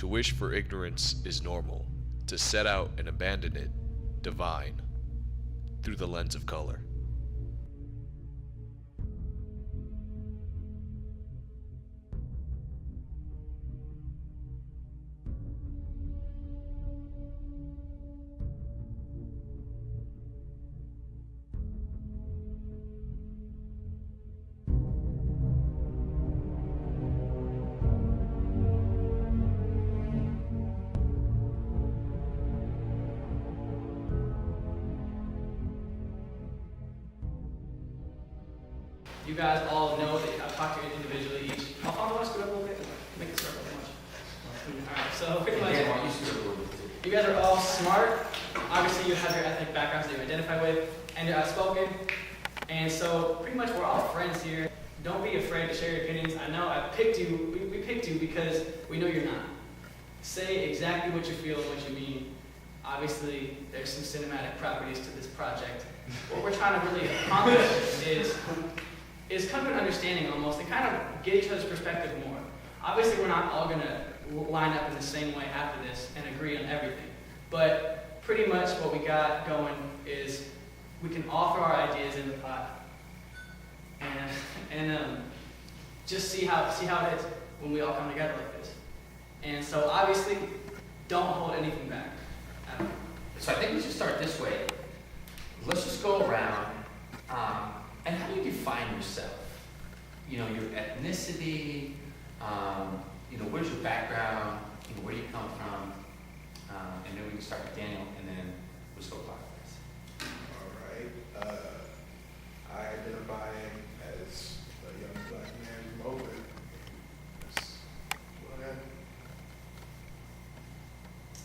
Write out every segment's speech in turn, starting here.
To wish for ignorance is normal, to set out and abandon it, divine, through the lens of color. You guys all know that I've talked to you individually each. How far do I scoot up a little bit? Make it circle too much. Alright, so pretty much you guys are all smart. Obviously you have your ethnic backgrounds that you identify with, and you're outspoken. And so pretty much we're all friends here. Don't be afraid to share your opinions. I know I picked you, we picked you because we know you're not. Say exactly what you feel and what you mean. Obviously there's some cinematic properties to this project. What we're trying to really accomplish is come to an understanding almost and kind of get each other's perspective more. Obviously, we're not all gonna line up in the same way after this and agree on everything. But pretty much what we got going is we can all throw our ideas in the pot and just see how it is when we all come together like this. And so obviously, don't hold anything back. So I think we should start this way. Let's just go around. And how do you define yourself? You know, your ethnicity, you know, where's your background, you know, where do you come from? And then we can start with Daniel, and then we'll just go clockwise. All right. I identify as a young black man from Oakland. Go ahead.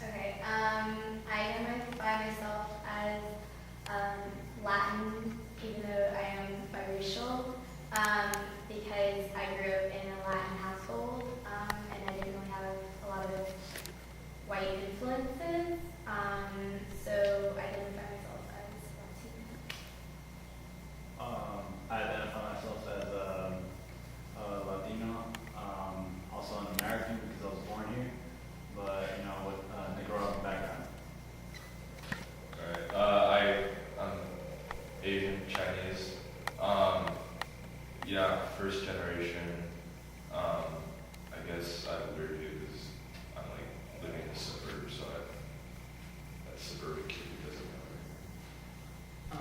Okay, I identify myself as Latin, even though I am biracial, because I grew up in a Latin household, and I didn't really have a lot of white influences, so I identify myself as Latino. I identify myself as a Latino, also an American because I was born here, but you know, with Nicaraguan background. Alright, I'm Asian, Chinese. Yeah, first generation. I guess I have a weird view because I'm like living in the suburbs, so that suburban kid doesn't know.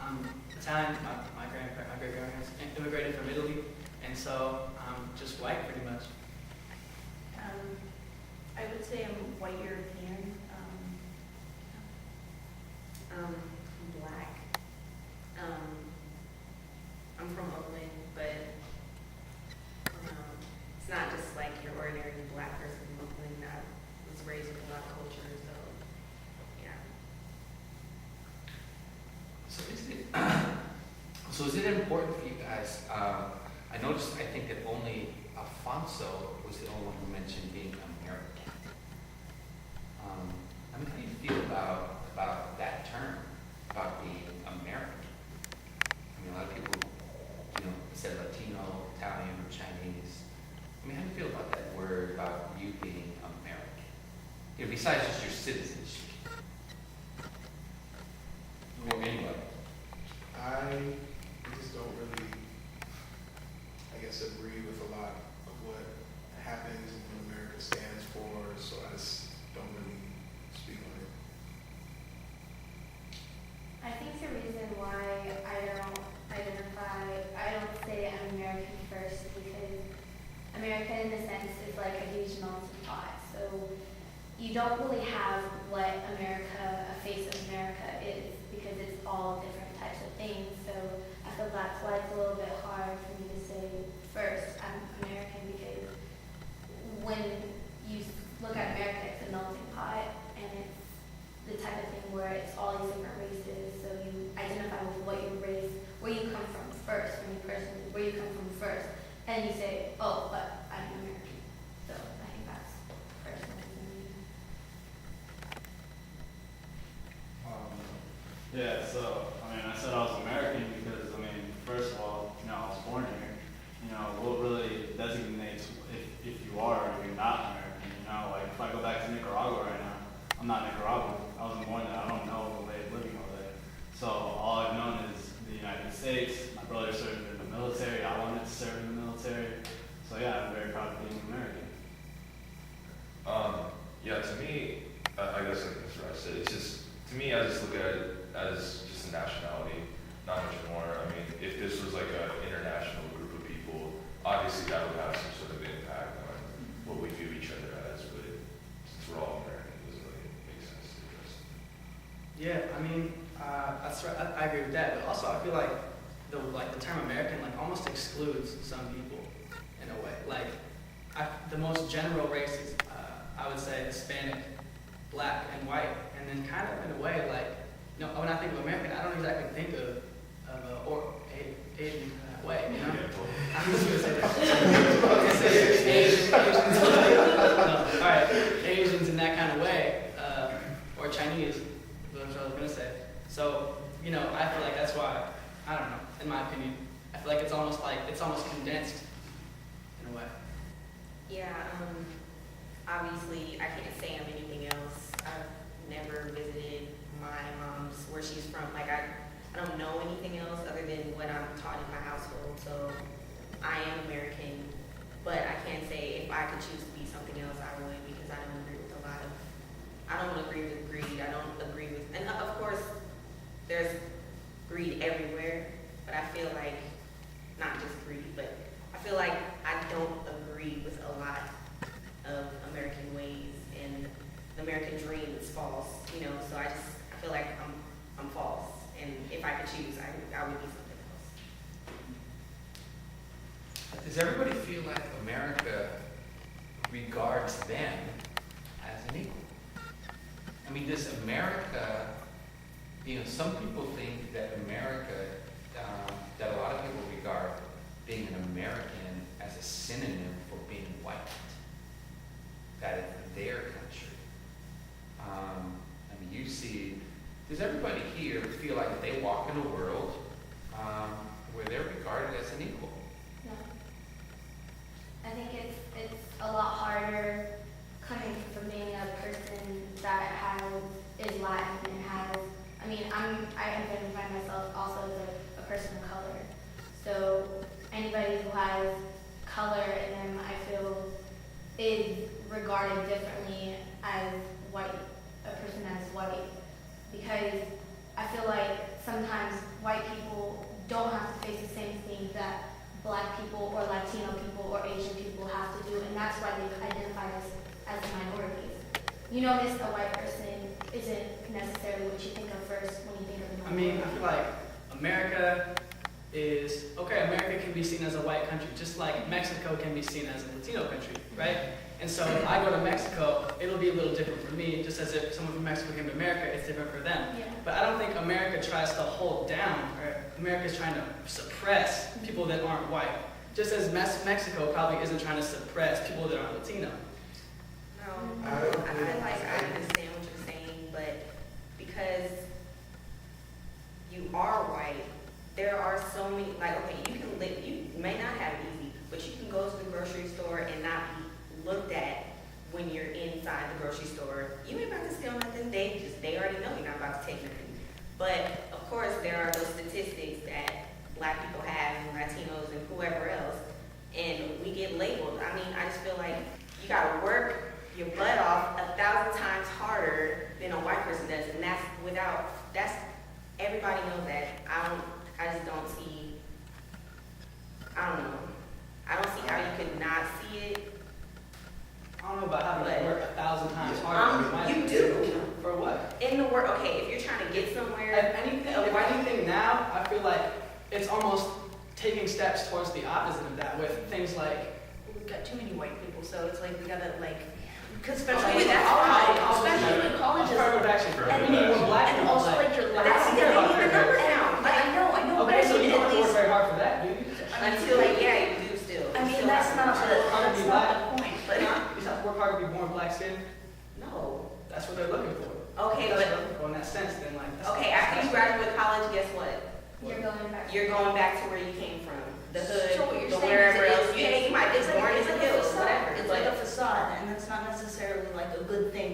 I'm Italian. My great-grandparents immigrated from Italy, and so I'm just white pretty much. I would say I'm white European. I'm black. I'm from Oakland, but it's not just like your ordinary black person from Oakland. I was raised with a lot of culture, so yeah. So is it important for you guys? I noticed, I think that only Alfonso was the only one who mentioned being American. I mean, how do you feel about that term, about being American? I mean, a lot of people, you know, said Latino, Italian, or Chinese. I mean, how do you feel about that word, about you being American? You know, besides just your citizenship. Or anybody. I just don't really, I guess, agree with a lot of what happens and what America stands for, so I just don't really speak on it. I think the reason why I don't say I'm American first, because America in a sense is like a huge melting pot. So you don't really have what America, a face of America is, because it's all different types of things. So I feel that's why it's a little bit hard for me to say first I'm American, because when you look at America, it's a melting pot, and it's the type of thing where it's all these different races, so you identify with what your race, where you come from first, when you personally, where you come from first, and you say, oh, but I'm American. So I think that's personally for me. Yeah, so I mean, I said I was American because I mean, first of all, you know, I was born here. You know, what really designates if you are or you're not in Nicaragua right now. I'm not Nicaraguan. I wasn't born there. I don't know the way of living over there. So all I've known is the United States. My brother served in the military. I wanted to serve in the military. So yeah, I'm very proud of being American. Yeah, to me, I guess like Mr. Rice said, it's just, to me, I just look at it as just a nationality, not much more. I mean, if this was like an international group of people, obviously that would have some sort of impact on what we view each other as, but since we're all American, it doesn't really make sense to address. Yeah, I mean, that's right. I agree with that. But also, I feel like the term American like almost excludes some people in a way. Like, the most general races, I would say Hispanic, Black, and white, and then kind of in a way like, you know, when I think of American, I don't exactly think of Asian in that way. You know, I'm just gonna say that. Asians. No, all right, Asians in that kind of way, or Chinese. That's what I was gonna say. So, you know, I feel like that's why, I don't know, in my opinion, I feel like it's almost condensed in a way. Yeah, obviously, I can't say I'm anything else. I've never visited my mom's, where she's from. Like, I don't know anything else other than what I'm taught in my household. So, I am American, but I can't say if I could choose to be something else, I would, because I don't agree with I don't agree with greed. I don't agree with, and of course, there's greed everywhere, but I feel like, not just greed, but I feel like I don't agree with a lot of American ways, and the American dream is false, you know, so I feel like I'm false, and if I could choose, I would be something else. Does everybody feel like America regards them as an equal? I mean, does America, you know, some people think that America, that a lot of people regard being an American as a synonym for being white, that it's their country. I mean, you see, does everybody here feel like they walk in a world where they're regarded as an equal? No. I think it's a lot harder coming from being a person that is Latin and I identify myself also as a person of color. So anybody who has color in them, I feel, is regarded differently as white, a person as white. Because I feel like sometimes white people don't have to face the same things that Black people or Latino people or Asian people have to do, and that's why they identify as minorities. You notice a white person isn't necessarily what you think of first when you think of a I mean, I feel like America can be seen as a white country, just like Mexico can be seen as a Latino country, right? And so if I go to Mexico, it'll be a little different for me, just as if someone from Mexico came to America, it's different for them. Yeah. But I don't think America tries to hold down, or America's trying to suppress people that aren't white. Just as Mexico probably isn't trying to suppress people that aren't Latino. No, I understand what you're saying, but because you are white, there are so many, like, okay, you may not have it easy, but you can go to the grocery store and not be looked at when you're inside the grocery store. You ain't about to steal nothing, they already know you're not about to take nothing. But, of course, there are those statistics that Black people have, and Latinos, and whoever else, and we get labeled. I mean, I just feel like you gotta work your butt off 1,000 times harder than a white person does, and everybody knows that. I just don't see, I don't know. I don't see how you could not see it. I don't know about having to work 1,000 times harder. You do. For what? In the work, okay, if you're trying to get somewhere. If anything now, I feel like it's almost taking steps towards the opposite of that with things like, We've got too many white people, so it's like we gotta because Especially okay, with that's college, especially with colleges. We need more Black And people. also like your But that's last still year. need the numbers down. But I know, but Okay, I so mean, you don't at have to work least, very hard for that, do you? Until, yeah, you do still. I mean, Still that's have not to the, work. that's not the point, but. You just have to work hard to be born black skin. No. That's what they're looking for. Okay, That's what but, they're looking for in that sense, then like. okay, after you graduate college, guess what? You're going back to You're going back to where you came from. The hood, So what you're the saying wherever is else. You might be it's born in like the a hills, facade. whatever. It's but like a facade, and that's not necessarily like a good thing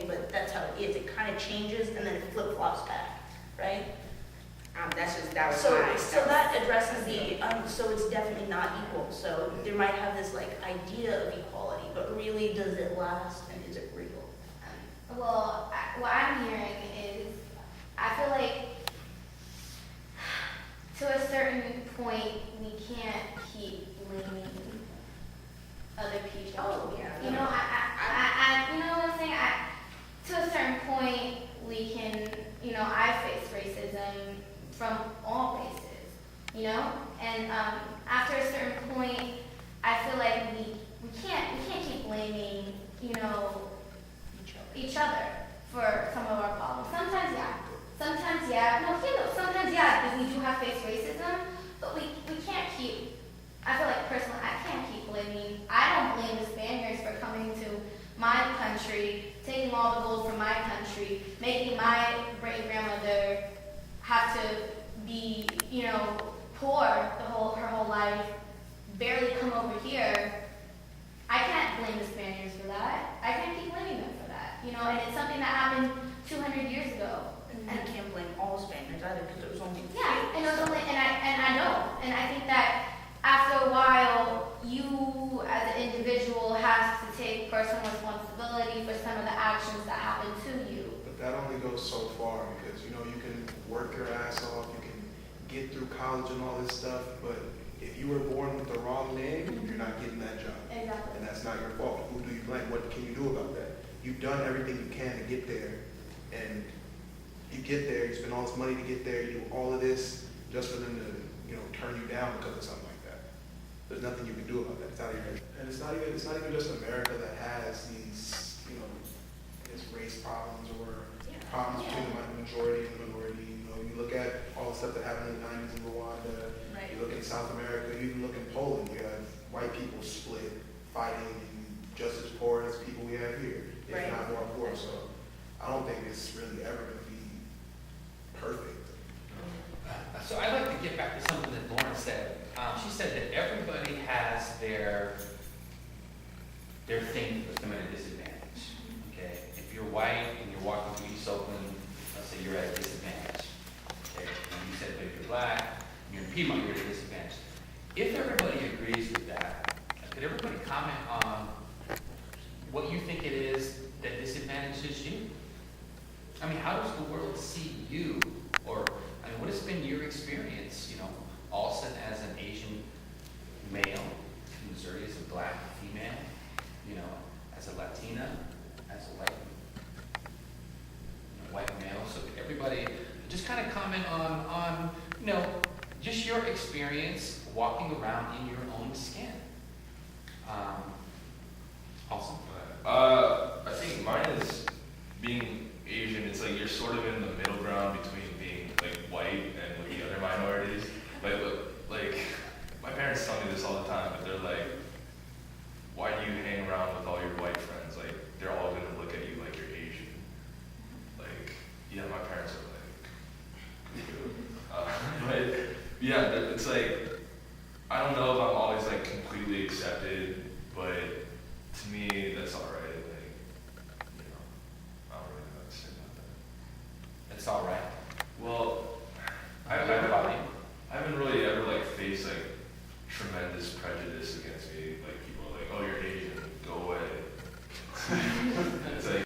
kind of changes and then it flip-flops back, right? That was So, mine. so that addresses the, so it's definitely not equal, so there might have this like idea of equality, but really, does it last and is it real? Well, what I'm hearing is, I feel like to a certain point, we can't keep blaming other people. Oh, yeah. You know, you know what I'm saying? To a certain point, we can, you know, I face racism from all races, you know? And after a certain point, I feel like we can't keep blaming, you know, each other for some of our problems. Sometimes, yeah. Sometimes, yeah. No, you know, sometimes, yeah, because we do have faced racism, but we can't keep, I feel like personally, I can't keep blaming, I don't blame the Spaniards for coming to my country, taking all the gold from my country, making my great-grandmother have to be, you know, poor her whole life, barely come over here. I can't blame the Spaniards for that. I can't keep blaming them for that. You know, and it's something that happened 200 years ago. And you can't blame all Spaniards either, because there was only Yeah, and it was only, and I know, and I think that after a while, you as an individual have to take personal responsibility for some of the actions that happen to you. But that only goes so far because, you know, you can work your ass off, you can get through college and all this stuff, but if you were born with the wrong name, you're not getting that job. Exactly. And that's not your fault. Who do you blame? What can you do about that? You've done everything you can to get there, and you get there, you spend all this money to get there, you do all of this just for them to, you know, turn you down because of something like that. There's nothing you can do about that. It's out of your head. And it's not even just America that has these, you know, these race problems or problems between the majority and the minority. You know, you look at all the stuff that happened in the 90s in Rwanda. Right. You look in South America, you even look in Poland, you have white people split, fighting, and just as poor as people we have here, if Right. not more poor. So I don't think it's really ever going to be perfect. So I'd like to get back to something that Lauren said. She said that everybody has their thing that puts them at a disadvantage. Okay, if you're white and you're walking through East Oakland, let's say you're at a disadvantage. Okay, and you said, but if you're black and you're in Piedmont, you're at a disadvantage. If everybody agrees with that, could everybody comment on what you think it is that disadvantages you? I mean, how does the world see you? Or, I mean, what has been your experience, you know, Alston as an Asian male, Missouri as a black female, you know, as a Latina, as a white male? So could everybody just kind of comment on, you know, just your experience walking around in your own skin.